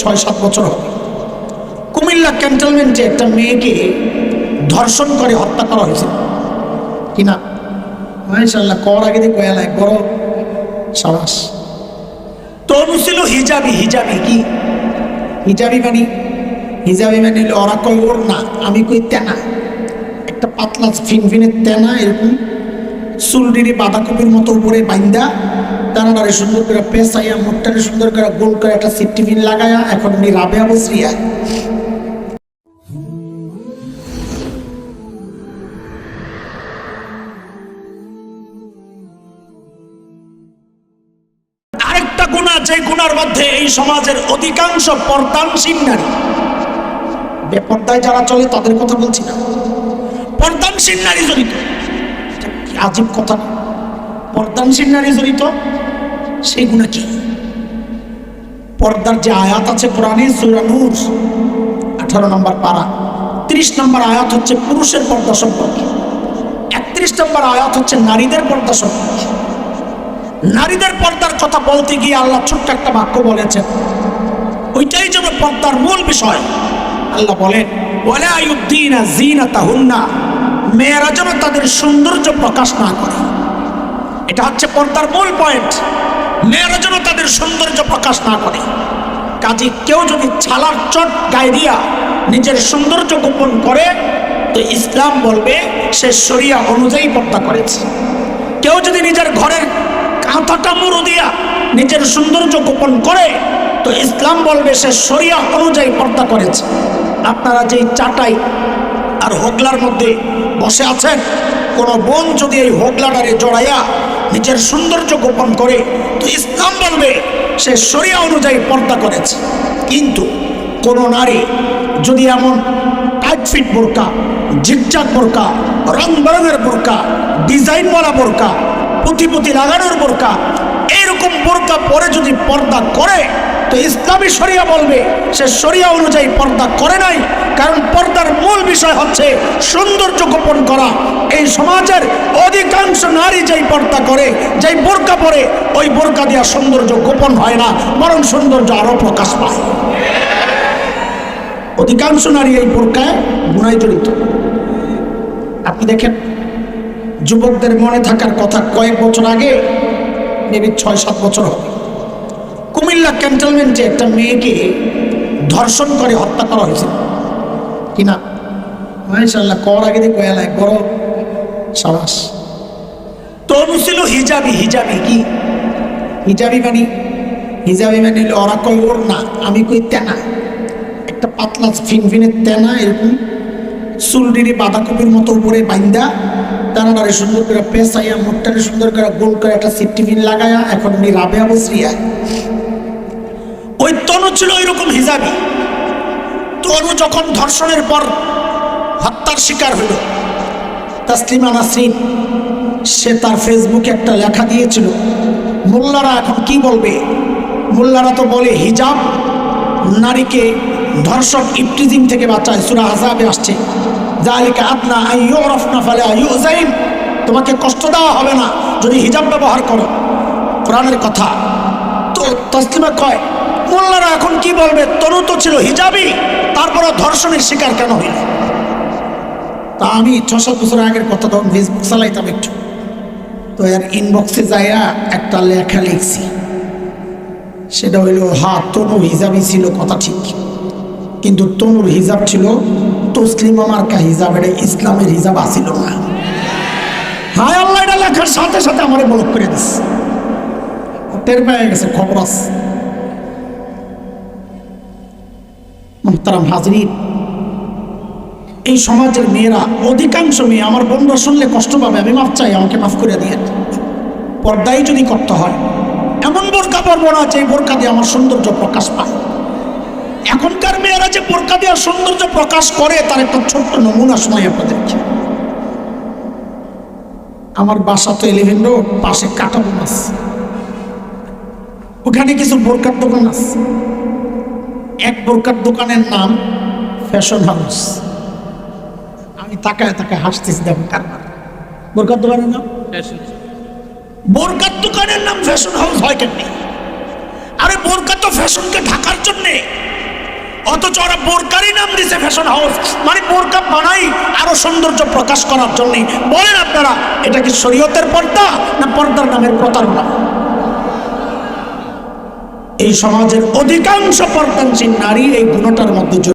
6-7 বছর হবে। কুমিল্লা ক্যান্টনমেন্টে একটা মেয়েকে ধর্ষণ করে হত্যা করা হয়েছে কিনা মাশাআল্লাহ কর আগে দিয়ে কয়ালা বড় সাবাস। তনু ছিল হিজাবি। হিজাবি কি হিজাবি মানে ওরা কই ওর না, আমি কই তেনা, একটা পাতলা ফিনফিনের তেনা, এরকম চুলডিরে বাঁধাকপির মতো উপরে বাইন্দা দানাটারে সুন্দর করে পেঁচাইয়া মুখটারে সুন্দর করে গোল করে একটা সিফটিফিন লাগায়া এখন উনি রাবেয়া বসরিয়া। আরেকটা গুনাহ, যে গুনার মধ্যে এই সমাজের অধিকাংশ পর্দানশীল নারী, বেপর্দায় যারা চলে তাদের কথা বলছি না, পর্দানশীল নারী জড়িত। আজীব কথা, পর্দানশীল নারী জড়িত সেই গুনাহ কি? পর্দার যে আয়াত আছে কোরআনে সূরা নূর 18 নম্বর পারা 30 নম্বর আয়াত হচ্ছে পুরুষের পর্দা সম্পর্কে, 31 নম্বর আয়াত হচ্ছে নারীদের পর্দা সম্পর্কে। নারীদের পর্দার কথা বলতে গিয়ে আল্লাহ ছোট্ট একটা বাক্য বলেছেন, ওইটাই যেন পর্দার মূল বিষয়। আল্লাহ বলেন ওয়ালা ইউদ্দিনা যিনাতাহুন্না, মেয়েরা যেন তাদের সৌন্দর্য প্রকাশ না করে। এটা হচ্ছে পর্দার মূল পয়েন্ট, মেয়েরা যেন তাদের সৌন্দর্য প্রকাশ না করে। কাজে কেউ যদি ছালার চট গায়ে দিয়া নিজের সৌন্দর্য গোপন করে তো ইসলাম বলবে সে শরিয়া অনুযায়ী পর্দা করেছে। কেউ যদি নিজের ঘরের কাঁথাটা মুড়ো দিয়া নিজের সৌন্দর্য গোপন করে তো ইসলাম বলবে সে শরিয়া অনুযায়ী পর্দা করেছে। আপনারা যেই চাটাই আর হোগলার মধ্যে বসে আছেন, কোনো বোন যদি এই হোগলাটারে জড়াইয়া নিজের সৌন্দর্য গোপন করে তো ইসলাম বলবে সে শরিয়া অনুযায়ী পর্দা করেছে। কিন্তু কোনো নারী যদি এমন টাইট ফিট বোরকা, ঝিকঝাক বোরকা, রং বেরঙের বোরকা, ডিজাইনওয়ালা বোরকা, পুঁথি লাগানোর বোরকা, এইরকম বোরকা পরে যদি পর্দা করে তো ইসলামী শরিয়া বলবে সে শরিয়া অনুযায়ী পর্দা করে নাই। কারণ পর্দার মূল বিষয় হচ্ছে সৌন্দর্য গোপন করা। এই সমাজের অধিকাংশ নারী যেই পর্দা করে, যেই বোরকা পরে, ওই বোরকা দিয়া সৌন্দর্য গোপন হয় না, বরং সৌন্দর্য আরো প্রকাশ পায়। অধিকাংশ নারী এই বোরকায় গুনায় জড়িত। আপনি দেখেন যুবকদের মনে থাকার কথা, কয়েক বছর আগে, মেবি 6-7 বছর হবে, কুমিল্লা ক্যান্টনমেন্টে একটা মেয়েকে ধর্ষণ করে হত্যা করা হয়েছে কিনা মাশাআল্লাহ কর আগে দিয়ে কয়ালা বড় সাবাস। তনু ছিল হিজাবি। হিজাবি কি হিজাবি মানে ওরা কই ওর না, আমি কই তেনা, একটা পাতলা ফিনফিনের তেনা, এরকম চুলডিরে বাঁধাকপির মতো উপরে বাইন্দা দানাটারে সুন্দর করে পেঁচাইয়া মুখটারে সুন্দর করে গোল করে একটা সিফটিফিন লাগায়া এখন উনি রাবেয়া বসরিয়া। ওই তনু ছিল ওইরকম হিজাবি। তনু যখন ধর্ষণের পর হত্যার শিকার হইল, তাসলিমা নাসরিন সে তার ফেসবুকে একটা লেখা দিয়েছিল। মোল্লারা এখন কি বলবে? মোল্লারা তো বলে হিজাব নারীকে ধর্ষক ইফটিজিম থেকে বাঁচায়, সূরা আহজাবে আসছে যালিকা আদনা আইয়ুরাফনা ফালা ইউযাইন, তোমাকে কষ্ট দেওয়া হবে না যদি হিজাব ব্যবহার করো, কোরআনের কথা। তো তাসলিমা কয় মোল্লারা এখন কি বলবে? তনু তো ছিল হিজাবি, তারপরে ধর্ষণের শিকার কেন হইল? তা আমি 6-7 বছর আগের কথা, তখন ফেসবুক চালাইতাম একটু, তো এর ইনবক্সে যাইয়া একটা লেখা লিখছি, সেটা হইল তনু হিজাবি ছিল, কথা ঠিক, কিন্তু তনুর হিজাব ছিল তসলিমা মার্কা হিজাব, এটা ইসলামের হিজাব আসিল না। হায় আল্লাহ, এটা লেখার সাথে সাথে আমার ব্লক করে দিচ্ছে, টের পেয়ে গেছে, খবর আছে। মুহতারাম হাজরিন, এই সমাজের মেয়েরা, অধিকাংশ মেয়ে, আমার বন্ধু শুনলে কষ্ট পাবে, আমি মাফ চাই, আমাকে মাফ করে দিয়ে। পর্দাই যদি করতে হয় এমন বোরকা পরবো না যে বোরকা দিয়ে আমার সৌন্দর্য প্রকাশ পায়। এখনকার মেয়েরা যে বোরকা দিয়ে সৌন্দর্য প্রকাশ করে তার একটা ছোট্ট নমুনা শোনাই আপনাদেরকে। আমার বাসা তো 11 রোড, পাশে কাটাবন আছে, ওখানে কিছু বোরকার দোকান আছে। এক বোরকার দোকানের নাম ফ্যাশন হাউস। আমি তাকায় হাসতেছি, দেখো কারবার, বোরকার দোকানের নাম ফ্যাশন, বোরকার দোকানের নাম ফ্যাশন হাউস হয় কেন? আরে বোরকা তো ফ্যাশনকে ঢাকার জন্যে, অথচ ওরা বোরকারই নাম দিছে ফ্যাশন হাউস, মানে বোরকা বানাই আরো সৌন্দর্য প্রকাশ করার জন্য। বলেন আপনারা, এটা কি শরীয়তের পর্দা না পর্দার নামের প্রতারণা? এই সমাজের অধিকাংশ পর্দানশীল নারী এই গুণটার মধ্যে